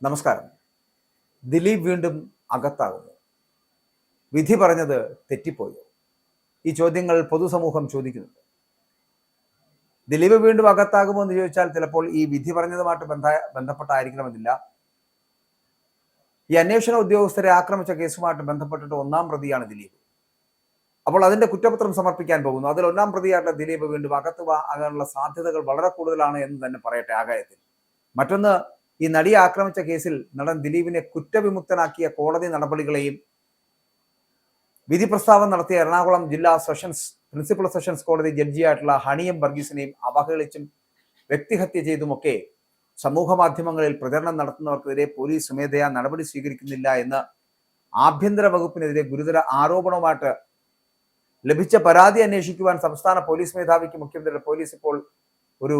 നമസ്കാരം. ദിലീപ് വീണ്ടും അകത്താകുന്നു. വിധി പറഞ്ഞത് തെറ്റിപ്പോയോ? ഈ ചോദ്യങ്ങൾ പൊതുസമൂഹം ചോദിക്കുന്നുണ്ട്. ദിലീപ് വീണ്ടും അകത്താകുമോ എന്ന് ചോദിച്ചാൽ ചിലപ്പോൾ ഈ വിധി പറഞ്ഞതുമായിട്ട് ബന്ധപ്പെട്ടായിരിക്കണമെന്നില്ല. ഈ അന്വേഷണ ഉദ്യോഗസ്ഥരെ ആക്രമിച്ച കേസുമായിട്ട് ബന്ധപ്പെട്ടിട്ട് ഒന്നാം പ്രതിയാണ് ദിലീപ്. അപ്പോൾ അതിന്റെ കുറ്റപത്രം സമർപ്പിക്കാൻ പോകുന്നു. അതിൽ ഒന്നാം പ്രതിയായിട്ടുള്ള ദിലീപ് വീണ്ടും ആകാനുള്ള സാധ്യതകൾ വളരെ കൂടുതലാണ് എന്ന് തന്നെ പറയട്ടെ ആകായത്തിൽ. മറ്റൊന്ന്, ഈ നടിയെ ആക്രമിച്ച കേസിൽ നടൻ ദിലീപിനെ കുറ്റവിമുക്തനാക്കിയ കോടതി നടപടികളെയും വിധി പ്രസ്താവന നടത്തിയ എറണാകുളം ജില്ലാ പ്രിൻസിപ്പൽ സെഷൻസ് കോടതി ജഡ്ജിയായിട്ടുള്ള ഹണിയം വർഗീസിനെയും അവഹേളിച്ചും വ്യക്തിഹത്യ ചെയ്തുമൊക്കെ സമൂഹ മാധ്യമങ്ങളിൽ പ്രചരണം നടത്തുന്നവർക്കെതിരെ പോലീസ് സ്വമേധയാ നടപടി സ്വീകരിക്കുന്നില്ല എന്ന് ആഭ്യന്തര വകുപ്പിനെതിരെ ഗുരുതര ആരോപണവുമായിട്ട് ലഭിച്ച പരാതി അന്വേഷിക്കുവാൻ സംസ്ഥാന പോലീസ് മേധാവിക്ക് മുഖ്യമന്ത്രിയുടെ പോലീസ് ഇപ്പോൾ ഒരു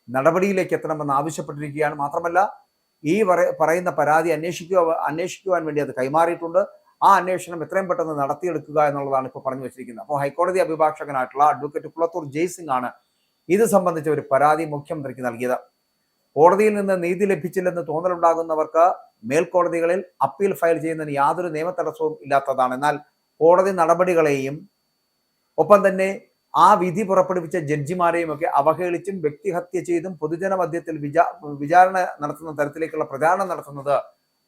നടപടിയിലേക്ക് എത്തണമെന്ന് ആവശ്യപ്പെട്ടിരിക്കുകയാണ്. മാത്രമല്ല, ഈ പറയുന്ന പരാതി അന്വേഷിക്കുവാൻ വേണ്ടി അത് കൈമാറിയിട്ടുണ്ട്. ആ അന്വേഷണം എത്രയും പെട്ടെന്ന് നടത്തിയെടുക്കുക എന്നുള്ളതാണ് ഇപ്പോൾ പറഞ്ഞു വെച്ചിരിക്കുന്നത്. അപ്പോൾ ഹൈക്കോടതി അഭിഭാഷകനായിട്ടുള്ള അഡ്വക്കേറ്റ് കുളത്തൂർ ജയ്സിംഗ് ആണ് ഇത് സംബന്ധിച്ച ഒരു പരാതി മുഖ്യമന്ത്രിക്ക് നൽകിയത്. കോടതിയിൽ നിന്ന് നീതി ലഭിച്ചില്ലെന്ന് തോന്നലുണ്ടാകുന്നവർക്ക് മേൽക്കോടതികളിൽ അപ്പീൽ ഫയൽ ചെയ്യുന്നതിന് യാതൊരു നിയമ തടസ്സവും ഇല്ലാത്തതാണ്. എന്നാൽ കോടതി നടപടികളെയും ഒപ്പം തന്നെ ആ വിധി പുറപ്പെടുവിച്ച ജഡ്ജിമാരെയും ഒക്കെ അവഹേളിച്ചും വ്യക്തിഹത്യ ചെയ്തും പൊതുജന മധ്യത്തിൽ വിചാരണ നടത്തുന്ന തരത്തിലേക്കുള്ള പ്രചാരണം നടത്തുന്നത്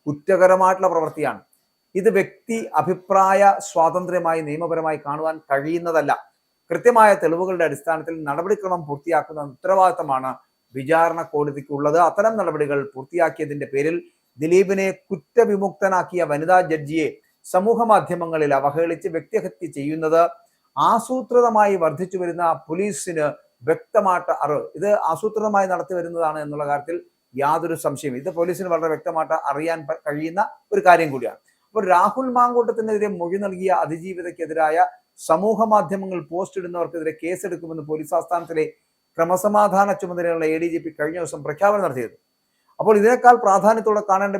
കുറ്റകരമായിട്ടുള്ള പ്രവൃത്തിയാണ്. ഇത് വ്യക്തി അഭിപ്രായ സ്വാതന്ത്ര്യമായി നിയമപരമായി കാണുവാൻ കഴിയുന്നതല്ല. കൃത്യമായ തെളിവുകളുടെ അടിസ്ഥാനത്തിൽ നടപടിക്രമം പൂർത്തിയാക്കുന്ന ഉത്തരവാദിത്തമാണ് വിചാരണ കോടതിക്കുള്ളത്. അത്തരം നടപടികൾ പൂർത്തിയാക്കിയതിന്റെ പേരിൽ ദിലീപിനെ കുറ്റവിമുക്തനാക്കിയ വനിതാ ജഡ്ജിയെ സമൂഹ മാധ്യമങ്ങളിൽ അവഹേളിച്ച് വ്യക്തിഹത്യ ചെയ്യുന്നത് ആസൂത്രിതമായി വർദ്ധിച്ചു വരുന്ന പോലീസിന് വ്യക്തമായിട്ട് ഇത് ആസൂത്രിതമായി നടത്തി വരുന്നതാണ് എന്നുള്ള കാര്യത്തിൽ യാതൊരു സംശയവും. ഇത് പോലീസിന് വളരെ വ്യക്തമായിട്ട് അറിയാൻ കഴിയുന്ന ഒരു കാര്യം കൂടിയാണ്. അപ്പോൾ രാഹുൽ മാങ്കൂട്ടത്തിനെതിരെ മൊഴി നൽകിയ അതിജീവിതയ്ക്കെതിരായ സമൂഹ മാധ്യമങ്ങൾ പോസ്റ്റ് ഇടുന്നവർക്കെതിരെ കേസെടുക്കുമെന്ന് പോലീസ് ആസ്ഥാനത്തിലെ ക്രമസമാധാന ചുമതലയുള്ള ADGP കഴിഞ്ഞ ദിവസം പ്രഖ്യാപനം നടത്തിയത്. അപ്പോൾ ഇതിനേക്കാൾ പ്രാധാന്യത്തോടെ കാണേണ്ട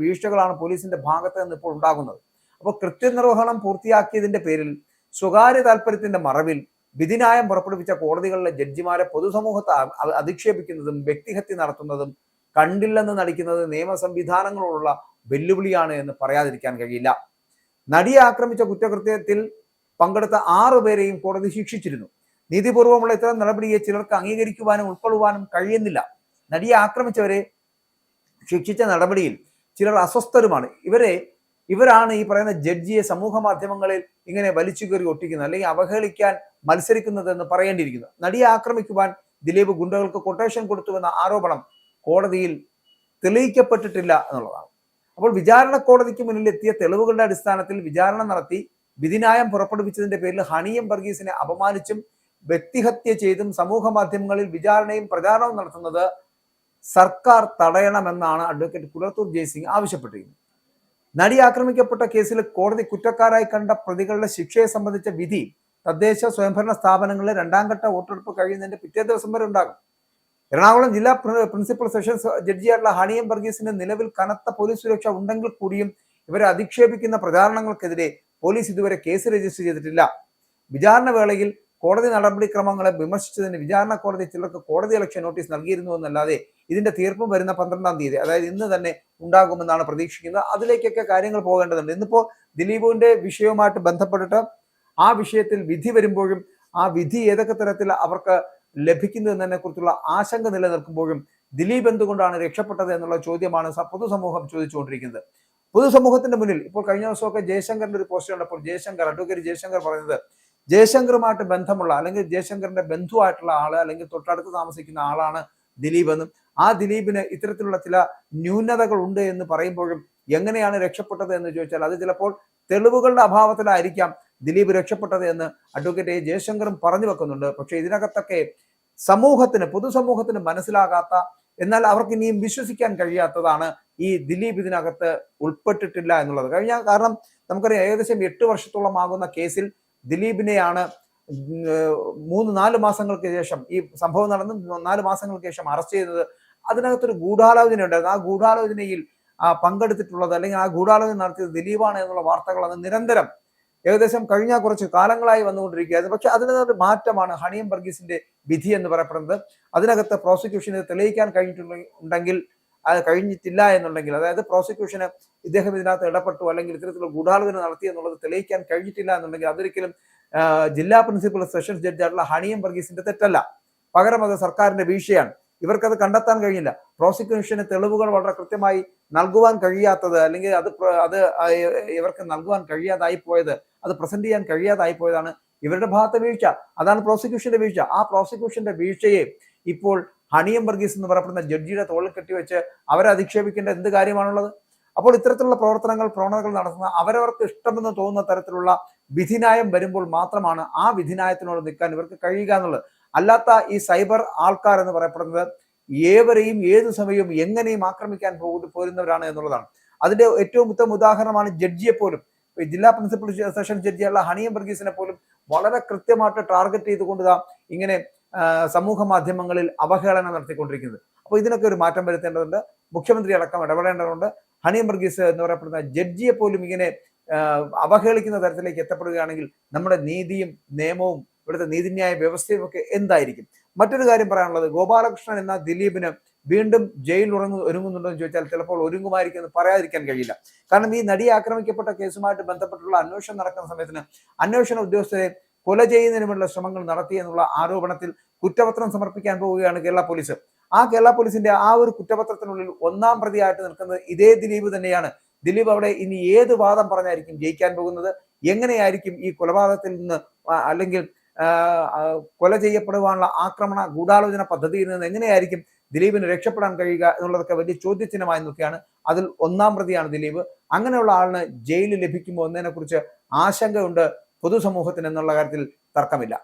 വീഴ്ചകളാണ് പോലീസിന്റെ ഭാഗത്ത് നിന്ന് ഇപ്പോൾ ഉണ്ടാകുന്നത്. അപ്പോൾ കൃത്യനിർവഹണം പൂർത്തിയാക്കിയതിന്റെ പേരിൽ സ്വകാര്യ താല്പര്യത്തിന്റെ മറവിൽ വിധിന്യായം പുറപ്പെടുവിച്ച കോടതികളിലെ ജഡ്ജിമാരെ പൊതുസമൂഹത്തെ അധിക്ഷേപിക്കുന്നതും വ്യക്തിഹത്യ നടത്തുന്നതും കണ്ടില്ലെന്ന് നടിക്കുന്നത് നിയമ സംവിധാനങ്ങളോടുള്ള വെല്ലുവിളിയാണ് എന്ന് പറയാതിരിക്കാൻ കഴിയില്ല. നടിയെ ആക്രമിച്ച കുറ്റകൃത്യത്തിൽ പങ്കെടുത്ത 6 പേരെയും കോടതി ശിക്ഷിച്ചിരുന്നു. നീതിപൂർവമുള്ള ഇത്തരം നടപടിയെ ചിലർക്ക് അംഗീകരിക്കുവാനും ഉൾക്കൊള്ളുവാനും കഴിയുന്നില്ല. നടിയെ ആക്രമിച്ചവരെ ശിക്ഷിച്ച നടപടിയിൽ ചിലർ അസ്വസ്ഥരുമാണ്. ഇവരാണ് ഈ പറയുന്ന ജഡ്ജിയെ സമൂഹ മാധ്യമങ്ങളിൽ ഇങ്ങനെ വലിച്ചു കയറി ഒട്ടിക്കുന്നത് അല്ലെങ്കിൽ അവഹേളിക്കാൻ മത്സരിക്കുന്നത് എന്ന് പറയേണ്ടിയിരിക്കുന്നു. നടിയെ ആക്രമിക്കുവാൻ ദിലീപ് ഗുണ്ടകൾക്ക് കൊട്ടേഷൻ കൊടുത്തുവെന്ന ആരോപണം കോടതിയിൽ തെളിയിക്കപ്പെട്ടിട്ടില്ല എന്നുള്ളതാണ്. അപ്പോൾ വിചാരണ കോടതിക്ക് മുന്നിൽ എത്തിയ തെളിവുകളുടെ അടിസ്ഥാനത്തിൽ വിചാരണ നടത്തി വിധിന്യായം പുറപ്പെടുവിച്ചതിന്റെ പേരിൽ ഹണിയം വർഗീസിനെ അപമാനിച്ചും വ്യക്തിഹത്യ ചെയ്തും സമൂഹ മാധ്യമങ്ങളിൽ വിചാരണയും പ്രചാരണവും നടത്തുന്നത് സർക്കാർ തടയണമെന്നാണ് അഡ്വക്കേറ്റ് കുളത്തൂർ ജയ്സിംഗ് ആവശ്യപ്പെട്ടിരിക്കുന്നത്. നടി ആക്രമിക്കപ്പെട്ട കേസിൽ കോടതി കുറ്റക്കാരായി കണ്ട പ്രതികളുടെ ശിക്ഷയെ സംബന്ധിച്ച വിധി തദ്ദേശ സ്വയംഭരണ സ്ഥാപനങ്ങളിലെ 2ാം ഘട്ട വോട്ടെടുപ്പ് കഴിയുന്നതിന്റെ പിറ്റേ ദിവസം വരെ ഉണ്ടാകും. എറണാകുളം ജില്ലാ പ്രിൻസിപ്പൽ സെഷൻസ് ജഡ്ജിയായിട്ടുള്ള ഹണിയം വർഗീസിന് നിലവിൽ കനത്ത പോലീസ് സുരക്ഷ ഉണ്ടെങ്കിൽ കൂടിയും ഇവരെ അധിക്ഷേപിക്കുന്ന പ്രചാരണങ്ങൾക്കെതിരെ പോലീസ് ഇതുവരെ കേസ് രജിസ്റ്റർ ചെയ്തിട്ടില്ല. വിചാരണ വേളയിൽ കോടതി നടപടിക്രമങ്ങളെ വിമർശിച്ചതിന് വിചാരണ കോടതി ചിലർക്ക് കോടതി അലക്ഷ്യ നോട്ടീസ് നൽകിയിരുന്നു എന്നല്ലാതെ ഇതിന്റെ തീർപ്പ് വരുന്ന 12ാം തീയതി, അതായത് ഇന്ന് തന്നെ ഉണ്ടാകുമെന്നാണ് പ്രതീക്ഷിക്കുന്നത്. അതിലേക്കൊക്കെ കാര്യങ്ങൾ പോകേണ്ടതുണ്ട്. ഇന്നിപ്പോ ദിലീപിന്റെ വിഷയവുമായിട്ട് ബന്ധപ്പെട്ടിട്ട് ആ വിഷയത്തിൽ വിധി വരുമ്പോഴും ആ വിധി ഏതൊക്കെ തരത്തിൽ അവർക്ക് ലഭിക്കുന്നു എന്നതിനെ കുറിച്ചുള്ള ആശങ്ക നിലനിൽക്കുമ്പോഴും ദിലീപ് എന്തുകൊണ്ടാണ് രക്ഷപ്പെട്ടത് എന്നുള്ള ചോദ്യമാണ് പൊതുസമൂഹം ചോദിച്ചുകൊണ്ടിരിക്കുന്നത്. പൊതുസമൂഹത്തിന്റെ മുന്നിൽ ഇപ്പോൾ കഴിഞ്ഞ ദിവസമൊക്കെ ജയശങ്കറിന്റെ ഒരു പോസ്റ്റ് കണ്ടപ്പോൾ അഡ്വക്കേറ്റ് ജയശങ്കർ പറയുന്നത് ജയശങ്കറുമായിട്ട് ബന്ധമുള്ള അല്ലെങ്കിൽ ജയശങ്കറിന്റെ ബന്ധുവായിട്ടുള്ള ആള് അല്ലെങ്കിൽ തൊട്ടടുത്ത് താമസിക്കുന്ന ആളാണ് ദിലീപ് എന്നും ആ ദിലീപിന് ഇത്തരത്തിലുള്ള ചില ന്യൂനതകൾ ഉണ്ട് എന്ന് പറയുമ്പോഴും എങ്ങനെയാണ് രക്ഷപ്പെട്ടത് എന്ന് ചോദിച്ചാൽ അത് ചിലപ്പോൾ തെളിവുകളുടെ അഭാവത്തിലായിരിക്കാം ദിലീപ് രക്ഷപ്പെട്ടത് എന്ന് അഡ്വക്കേറ്റ് ജയശങ്കറും പറഞ്ഞു വെക്കുന്നുണ്ട്. പക്ഷെ ഇതിനകത്തൊക്കെ പൊതുസമൂഹത്തിന് മനസ്സിലാകാത്ത, എന്നാൽ അവർക്ക് ഇനിയും വിശ്വസിക്കാൻ കഴിയാത്തതാണ് ഈ ദിലീപ് ഇതിനകത്ത് ഉൾപ്പെട്ടിട്ടില്ല എന്നുള്ളത്. കാരണം നമുക്കറിയാം, ഏകദേശം 8 വർഷത്തോളം ആകുന്ന കേസിൽ ദിലീപിനെയാണ് 3-4 മാസങ്ങൾക്ക് ശേഷം, ഈ സംഭവം നടന്ന് 4 മാസങ്ങൾക്ക് ശേഷം അറസ്റ്റ് ചെയ്തത്. അതിനകത്തൊരു ഗൂഢാലോചന ഉണ്ടായിരുന്നു. ആ ഗൂഢാലോചനയിൽ പങ്കെടുത്തിട്ടുള്ളത് അല്ലെങ്കിൽ ആ ഗൂഢാലോചന നടത്തിയത് ദിലീപാണ് എന്നുള്ള വാർത്തകൾ അന്ന് നിരന്തരം ഏകദേശം കഴിഞ്ഞ കുറച്ച് കാലങ്ങളായി വന്നുകൊണ്ടിരിക്കുകയായിരുന്നു. പക്ഷെ അതിനകത്ത് മാറ്റമാണ് ഹണിയം വർഗീസിന്റെ വിധി എന്ന് പറയപ്പെടുന്നത്. അതിനകത്ത് പ്രോസിക്യൂഷന് തെളിയിക്കാൻ കഴിഞ്ഞിട്ടുണ്ടെങ്കിൽ അത് കഴിഞ്ഞിട്ടില്ല എന്നുണ്ടെങ്കിൽ, അതായത് പ്രോസിക്യൂഷന് ഇദ്ദേഹം ഇതിനകത്ത് ഇടപെട്ടു അല്ലെങ്കിൽ ഇത്തരത്തിലുള്ള ഗൂഢാലോചന നടത്തി എന്നുള്ളത് തെളിയിക്കാൻ കഴിഞ്ഞിട്ടില്ല എന്നുണ്ടെങ്കിൽ അതൊരിക്കലും ജില്ലാ പ്രിൻസിപ്പൽ സെഷൻസ് ജഡ്ജായിട്ടുള്ള ഹണിയം വർഗീസിന്റെ തെറ്റല്ല, പകരം അത് സർക്കാരിന്റെ വീഴ്ചയാണ്. ഇവർക്കത് കണ്ടെത്താൻ കഴിഞ്ഞില്ല. പ്രോസിക്യൂഷന് തെളിവുകൾ വളരെ കൃത്യമായി നൽകുവാൻ കഴിയാത്തത്, അല്ലെങ്കിൽ അത് ഇവർക്ക് നൽകുവാൻ കഴിയാതായി പോയത്, അത് പ്രസന്റ് ചെയ്യാൻ കഴിയാതായി പോയതാണ് ഇവരുടെ ഭാഗത്തെ വീഴ്ച. അതാണ് പ്രോസിക്യൂഷന്റെ വീഴ്ച. ആ പ്രോസിക്യൂഷന്റെ വീഴ്ചയെ ഇപ്പോൾ ഹണിയം വർഗീസ് എന്ന് പറയപ്പെടുന്ന ജഡ്ജിയുടെ തോളിൽ കെട്ടിവെച്ച് അവരെ അധിക്ഷേപിക്കേണ്ട എന്ത് കാര്യമാണുള്ളത്? അപ്പോൾ ഇത്തരത്തിലുള്ള പ്രവണതകൾ നടത്തുന്ന അവരവർക്ക് ഇഷ്ടമെന്ന് തോന്നുന്ന തരത്തിലുള്ള വിധിന്യായം വരുമ്പോൾ മാത്രമാണ് ആ വിധിന്യായത്തിനോട് നിൽക്കാൻ ഇവർക്ക് കഴിയുക എന്നുള്ളത്. അല്ലാത്ത ഈ സൈബർ ആൾക്കാർ എന്ന് പറയപ്പെടുന്നത് ഏവരെയും ഏതു സമയവും എങ്ങനെയും ആക്രമിക്കാൻ പോരുന്നവരാണ് എന്നുള്ളതാണ്. അതിന്റെ ഏറ്റവും ഉത്തമ ഉദാഹരണമാണ് ജഡ്ജിയെ പോലും, ജില്ലാ പ്രിൻസിപ്പൽ സെഷൻ ജഡ്ജിയുള്ള ഹണിയം വർഗീസിനെ പോലും വളരെ കൃത്യമായിട്ട് ടാർഗറ്റ് ചെയ്തുകൊണ്ട് ഇങ്ങനെ സമൂഹ മാധ്യമങ്ങളിൽ അവഹേളനം നടത്തിക്കൊണ്ടിരിക്കുന്നത്. അപ്പോൾ ഇതിനൊക്കെ ഒരു മാറ്റം വരുത്തേണ്ടതുണ്ട്. മുഖ്യമന്ത്രി അടക്കം ഇടപെടേണ്ടതുണ്ട്. ഹണിയം വർഗീസ് എന്ന് പറയപ്പെടുന്ന ജഡ്ജിയെ പോലും ഇങ്ങനെ അവഹേളിക്കുന്ന തരത്തിലേക്ക് എത്തപ്പെടുകയാണെങ്കിൽ നമ്മുടെ നീതിയും നിയമവും ഇവിടുത്തെ നീതിന്യായ വ്യവസ്ഥയും ഒക്കെ എന്തായിരിക്കും? മറ്റൊരു കാര്യം പറയാനുള്ളത്, ഗോപാലകൃഷ്ണൻ എന്ന ദിലീപിന് വീണ്ടും ജയിൽ ഒരുങ്ങുന്നുണ്ടോ എന്ന് ചോദിച്ചാൽ ചിലപ്പോൾ ഒരുങ്ങുമായിരിക്കും എന്ന് പറയാതിരിക്കാൻ കഴിയില്ല. കാരണം ഈ നടി ആക്രമിക്കപ്പെട്ട കേസുമായിട്ട് ബന്ധപ്പെട്ടുള്ള അന്വേഷണം നടക്കുന്ന സമയത്തിന് അന്വേഷണ ഉദ്യോഗസ്ഥരെ കൊല ചെയ്യുന്നതിനുമുള്ള ശ്രമങ്ങൾ നടത്തി എന്നുള്ള ആരോപണത്തിൽ കുറ്റപത്രം സമർപ്പിക്കാൻ പോവുകയാണ് കേരള പോലീസ്. ആ കേരള പോലീസിന്റെ ആ ഒരു കുറ്റപത്രത്തിനുള്ളിൽ ഒന്നാം പ്രതിയായിട്ട് നിൽക്കുന്നത് ഇതേ ദിലീപ് തന്നെയാണ്. ദിലീപ് അവിടെ ഇനി ഏത് വാദം പറഞ്ഞായിരിക്കും ജയിക്കാൻ പോകുന്നത്? എങ്ങനെയായിരിക്കും ഈ കൊലപാതകത്തിൽ നിന്ന് അല്ലെങ്കിൽ കൊല ചെയ്യപ്പെടുവാനുള്ള ആക്രമണ ഗൂഢാലോചന പദ്ധതിയിൽ നിന്ന് എങ്ങനെയായിരിക്കും ദിലീപിന് രക്ഷപ്പെടാൻ കഴിയുക എന്നുള്ളതൊക്കെ വലിയ ചോദ്യചിഹ്നമായി നിൽക്കുകയാണ്. അതിൽ ഒന്നാം പ്രതിയാണ് ദിലീപ്. അങ്ങനെയുള്ള ആളിന് ജയിലിൽ ലഭിക്കുമോ എന്നതിനെ കുറിച്ച് ആശങ്കയുണ്ട് പൊതുസമൂഹത്തിന് എന്നുള്ള കാര്യത്തിൽ തർക്കമില്ല.